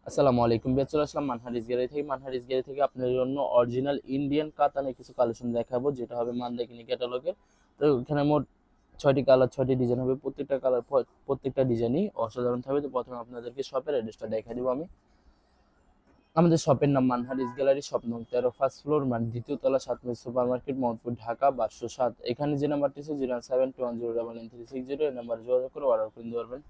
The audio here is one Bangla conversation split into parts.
আসসালামু আলাইকুম বিয়ার, চলে আসলাম মানহারিস গ্যালারি থেকে আপনার জন্য অরিজিনাল ইন্ডিয়ান কাতানে কিছু কালেকশন দেখাবো, যেটা হবে মানদাকিনি ক্যাটালগের। তো এখানে মোট 6টি কালার, 6টি ডিজাইন হবে। প্রত্যেকটা কালার, প্রত্যেকটা ডিজাইনই অসাধারণ থাকবে। তো প্রথমে আপনাদেরকে শপের অ্যাড্রেসটা দেখা দিব আমি। আমাদের শপের নাম মানহারিস গ্যালারি, শপ নং 13, ফার্স্ট ফ্লোর, মানে দ্বিতীয় তলা, 7 সুপার মার্কেট, মোহাম্মদপুর, ঢাকা 1207। এখানে যে নাম্বারটি আছে 072109936, এই নাম্বারে যোগাযোগ করে অর্ডার করে নিতে পারবেন।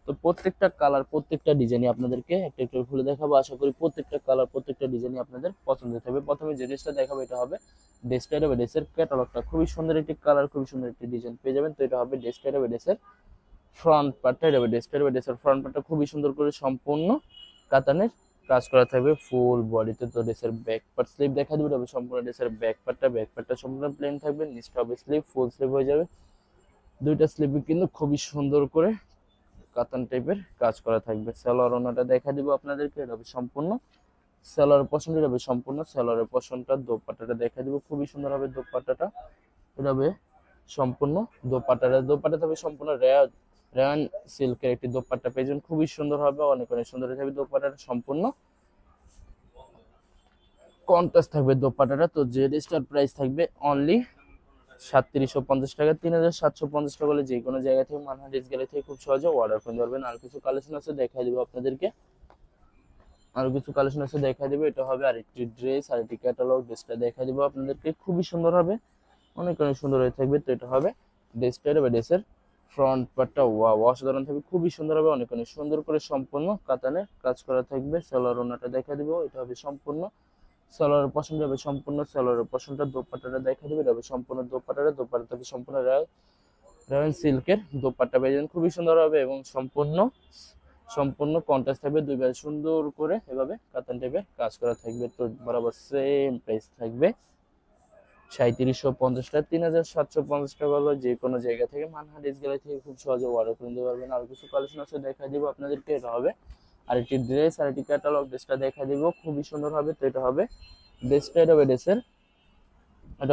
তো প্রত্যেকটা কালার, প্রত্যেকটা ডিজাইনই আপনাদেরকে একটা একটা খুলে দেখাবো। আশা করি প্রত্যেকটা কালার, প্রত্যেকটা ডিজাইনই আপনাদের পছন্দ হবে। প্রথমে যে ড্রেসটা দেখাবো এটা হবে ডেস্টাইড অফ ড্রেসের ক্যাটালগটা। খুবই সুন্দর একটি কালার, খুবই সুন্দর একটি ডিজাইন পেয়ে যাবেন। তো এটা হবে ডেস্টাইড অফ ড্রেসের ফ্রন্ট পার্টটা। এটা হবে ডেস্টাইড অফ ড্রেসের ফ্রন্ট পার্টটা, খুবই সুন্দর করে সম্পূর্ণ কাতানের কাজ করা থাকবে ফুল বডিতে। তো ড্রেসের ব্যাক পার্ট স্লিভ দেখা দিবে, তবে সম্পূর্ণ ড্রেসের ব্যাক পার্টটা সম্পূর্ণ প্লেন থাকবে। নিচটা হবে স্লিভ, ফুল স্লিভ হয়ে যাবে। দুইটা স্লিভে কিন্তু খুবই সুন্দর করে কাতান টাইপের কাজ করা থাকবে। সালোয়ার ওনাটা দেখা দিব আপনাদেরকে, এটা হবে সম্পূর্ণ সালোয়ার পশনটা, এটা হবে সম্পূর্ণ সালোয়ারের পশনটা। দোপাট্টাটা দেখা দিব, খুবই সুন্দর হবে দোপাট্টাটা। এটা হবে সম্পূর্ণ দোপাট্টাটা হবে সম্পূর্ণ রেয়ান সিল্কের একটি দোপাট্টা পেয়েছেন, খুবই সুন্দর হবে, অনেক অনেক সুন্দর থাকবে দোপাট্টাটা। সম্পূর্ণ কন্ট্রাস্ট থাকবে দোপাট্টাটা। তো যে ড্রেসটার প্রাইস থাকবে অনলি 3750 টাকা, 3750 টাকা হলে যে কোনো জায়গা থেকে মানহার ড্রেস গ্যালারি থেকে খুব সহজে অর্ডার করতে পারবেন। আর কিছু কালেকশন আছে দেখাই দিব আপনাদেরকে, দেখা দিবে। এটা হবে আরেকটি ড্রেস, আরেকটি ক্যাটালগ। ড্রেসটা দেখা দিব আপনাদেরকে, খুবই সুন্দর হবে, অনেক অনেক সুন্দর হয়ে থাকবে। তো এটা হবে ড্রেসটা, বা ড্রেসের ফ্রন্ট পার্টটা ওয়াও অসাধারণ থাকবে, খুবই সুন্দর হবে, অনেক অনেক সুন্দর করে সম্পূর্ণ কাতানে কাজ করা থাকবে। সালোয়ার ওনাটা দেখা দিব, এটা হবে সম্পূর্ণ সালোয়ারের পশম হবে সম্পূর্ণ সালোয়ারের পশমটা। দোপাট্টাটা দেখা দিবে, এটা হবে সম্পূর্ণ দোপাট্টা থাকবে সম্পূর্ণ রয়্যাল সিল্কের দোপাট্টা পেয়ে যাবেন, খুবই সুন্দর হবে এবং সম্পূর্ণ সম্পূর্ণ কন্ট্রাস্ট থাকবে। দুইবার সুন্দর করে এভাবে কাতান টাইপের কাজ করা থাকবে। তো বরাবর সেম প্রাইস থাকবে 3750 টাকা, 3750 টাকা হলো যে কোনো জায়গা থেকে মানহা ড্রেস গ্যালারি থেকে খুব সহজে অর্ডার করে নিতে পারবেন। আর কিছু কালেকশন আছে দেখা দিব আপনাদেরকে। এটা হবে আরেকটি ড্রেস, আরেকটি ক্যাটালগ। ড্রেসটা দেখা দিব, খুবই সুন্দর হবে। তো এটা হবে ড্রেসটা, এটা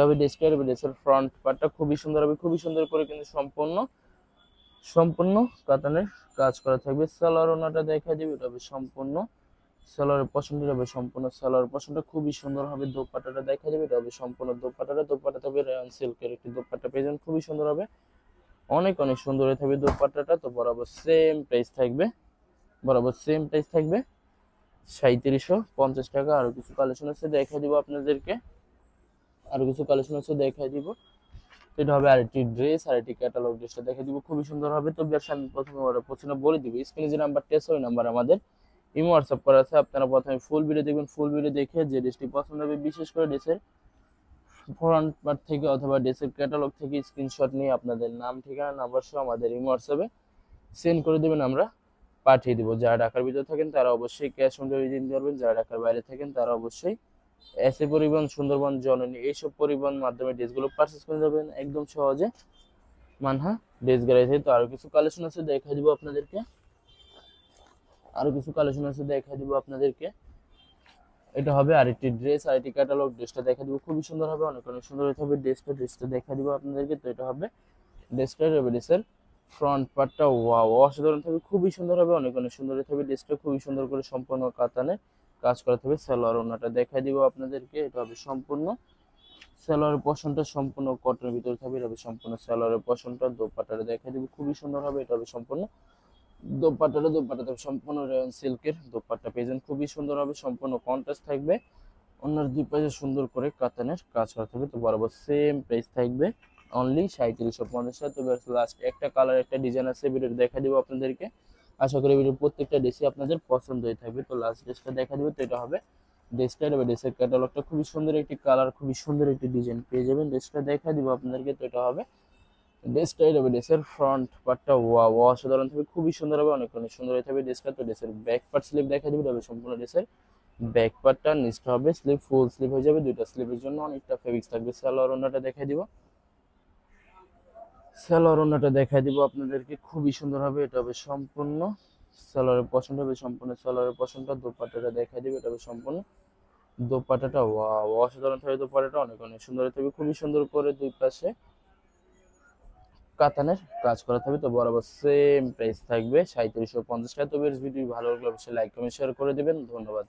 হবে ড্রেসের ফ্রন্ট পার্টটা খুবই সুন্দর হবে, খুবই সুন্দর করে কিন্তু সম্পূর্ণ সম্পূর্ণ কাতানের কাজ করা থাকবে। সালোয়ার ওনাটা দেখা দিবে, এটা হবে সম্পূর্ণ সালোয়ারের পশমটা, হবে সম্পূর্ণ সালোয়ার পশমটা, খুবই সুন্দর হবে। দোপাট্টাটা দেখা দিবে, এটা হবে সম্পূর্ণ দোপাট্টাটা হবে রেয়ন সিল্কের একটি দোপাট্টা পেয়ে যাবেন, খুবই সুন্দর হবে, অনেক অনেক সুন্দর হয়ে থাকবে দোপাট্টাটা। তো বরাবর সেম প্রাইস থাকবে 3750 টাকা। আরো কিছু কালেকশন আছে দেখা দিব আপনাদেরকে, এটা হবে আরেকটি ড্রেস, আরেকটি ক্যাটালগ। ড্রেসটা দেখে দিব, খুবই সুন্দর হবে। তো ব্যবসা আমি প্রথমে অর্ডার পছন্দ বলে দিব, স্ক্রিনে যে নাম্বারটি আছে ওই নাম্বার আমাদের ইমো হোয়াটসঅ্যাপ করা আছে। আপনারা প্রথমে ফুল ভিডিও দেখবেন, ফুল ভিডিও দেখে যে ড্রেসটি পছন্দ হবে, বিশেষ করে ড্রেসের ফ্রন্ট পার্ট থেকে অথবা ড্রেসের ক্যাটালগ থেকে স্ক্রিনশট নিয়ে আপনাদের নাম, ঠিকানা, নাম্বার সহ আমাদের ইমো হোয়াটসঅ্যাপে সেন্ড করে দেবেন, আমরা পাঠিয়ে দিব। যারা ঢাকার ভিতরে থাকেন তারা অবশ্যই ক্যাশ অন ডেলিভারি দিতে পারবেন, যারা ঢাকার বাইরে থাকেন তারা অবশ্যই এসএ পরিবহন, সুন্দরবন, জননী এইসব পরিবহন মাধ্যমে ড্রেসগুলো পারচেস করে যাবেন একদম সহজে মানহা ড্রেস গ্যালারি থেকে। তো আরো কিছু কালেকশন আছে এটা হবে আরেকটি ড্রেস, আরেকটি ক্যাটালগ। ড্রেসটা দেখা দিব, খুবই সুন্দর হবে, অনেক অনেক সুন্দর হয়ে থাকবে ড্রেসটা দেখা দিব আপনাদেরকে। তো এটা হবে ড্রেসের ফ্রন্ট পার্টটা ওয়াও অসাধারণ থাকবে, খুবই সুন্দর হবে, অনেক অনেক সুন্দর হয়ে থাকবে। ড্রেসটা খুবই সুন্দর করে সম্পূর্ণ কাতানে কাজ করা থাকবে। সালোয়ার ওনাটা দেখা দিব আপনাদেরকে, এটা হবে সম্পূর্ণ সালোয়ারের পশনটা সম্পূর্ণ কটনের ভিতরে থাকবে, এটা হবে সম্পূর্ণ সালোয়ারের পশনটা। দোপাট্টাটা দেখা দিব, খুবই সুন্দর হবে, এটা হবে সম্পূর্ণ দোপাট্টাটা সম্পূর্ণ রেয়ন সিল্কের দোপাট্টা পেয়েছেন, খুবই সুন্দর হবে, সম্পূর্ণ কন্ট্রাস্ট থাকবে। অন্যান্য দুই পাশে সুন্দর করে কাতানের কাজ করা থাকবে। তো বরাবর সেম প্রাইস থাকবে অনলি 3750 টাকা। তো লাস্ট একটা কালার, একটা ডিজাইন আছে, ভিডিও দেখা দিব আপনাদেরকে। আশা করি ভিডিওর প্রত্যেকটা ড্রেসই আপনাদের পছন্দ হয়ে থাকবে। তো লাস্ট ড্রেসটা দেখা দিব, তো এটা হবে ড্রেসের ক্যাটালগটা, খুবই সুন্দর একটি কালার, খুবই সুন্দর একটি ডিজাইন পেয়ে যাবেন। ড্রেসটা দেখা দিব আপনাদেরকে। তো এটা হবে ড্রেসের ফ্রন্ট পার্টটা ওয়াও অসাধারণ থাকবে, খুবই সুন্দর হবে, অনেক অনেক সুন্দর হয়ে থাকবে ড্রেসটা। তো ড্রেসের ব্যাক পার্ট স্লিভ দেখা দিবে, হবে সম্পূর্ণ ড্রেসের ব্যাক পার্টটা। নিচটা হবে স্লিভ, ফুল স্লিভ হয়ে যাবে, দুইটা স্লিভের জন্য অনেকটা ফেব্রিক্স থাকবে। সালোয়ার ওন্নাটা দেখাই দিব আপনাদেরকে, খুবই সুন্দর হবে, এটা হবে সম্পূর্ণ সালোয়ারের পছন্দ হবে, সম্পূর্ণ সালোয়ারের পছন্দ। দোপাট্টাটা দেখাই দিব, এটা হবে সম্পূর্ণ দোপাট্টাটা ওয়াও অসাধারণ থাকবে দোপাট্টাটা, অনেক অনেক সুন্দর থাকবে, খুবই সুন্দর করে দুই পাশে কাতানের কাজ করা থাকবে। তো বরাবর সেম প্রাইস থাকবে 3750 টাকা। তো ভিডিও ভালো লাগলে অবশ্যই লাইক কমেন্ট শেয়ার করে দিবেন। ধন্যবাদ।